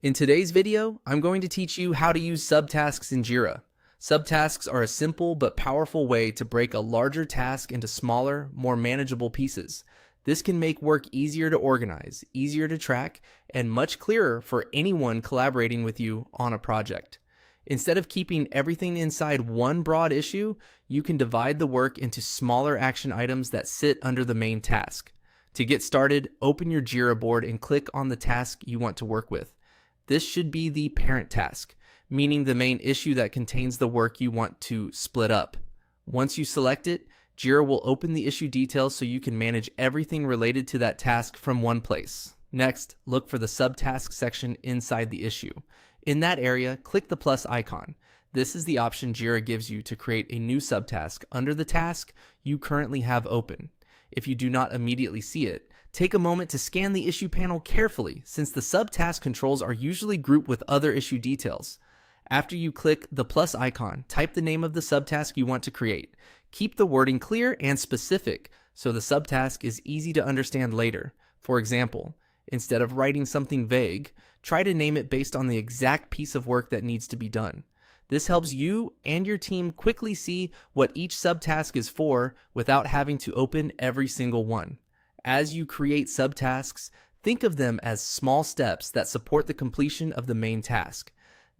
In today's video, I'm going to teach you how to use subtasks in Jira. Subtasks are a simple but powerful way to break a larger task into smaller, more manageable pieces. This can make work easier to organize, easier to track, and much clearer for anyone collaborating with you on a project. Instead of keeping everything inside one broad issue, you can divide the work into smaller action items that sit under the main task. To get started, open your Jira board and click on the task you want to work with. This should be the parent task, meaning the main issue that contains the work you want to split up. Once you select it, Jira will open the issue details so you can manage everything related to that task from one place. Next, look for the subtask section inside the issue. In that area, click the plus icon. This is the option Jira gives you to create a new subtask under the task you currently have open. If you do not immediately see it, take a moment to scan the issue panel carefully, since the subtask controls are usually grouped with other issue details. After you click the plus icon, type the name of the subtask you want to create. Keep the wording clear and specific so the subtask is easy to understand later. For example, instead of writing something vague, try to name it based on the exact piece of work that needs to be done. This helps you and your team quickly see what each subtask is for without having to open every single one. As you create subtasks, think of them as small steps that support the completion of the main task.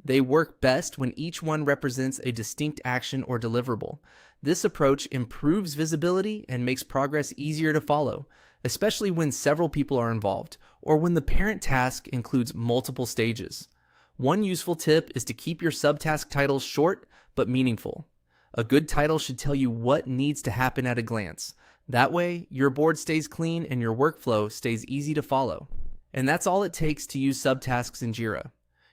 They work best when each one represents a distinct action or deliverable. This approach improves visibility and makes progress easier to follow, especially when several people are involved or when the parent task includes multiple stages. One useful tip is to keep your subtask titles short but meaningful. A good title should tell you what needs to happen at a glance. That way, your board stays clean and your workflow stays easy to follow. And that's all it takes to use subtasks in Jira.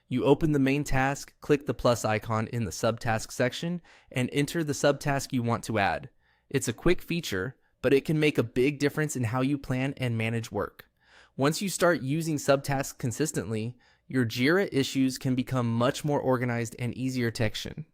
You open the main task, click the plus icon in the subtask section, and enter the subtask you want to add. It's a quick feature, but it can make a big difference in how you plan and manage work. Once you start using subtasks consistently, your Jira issues can become much more organized and easier to action.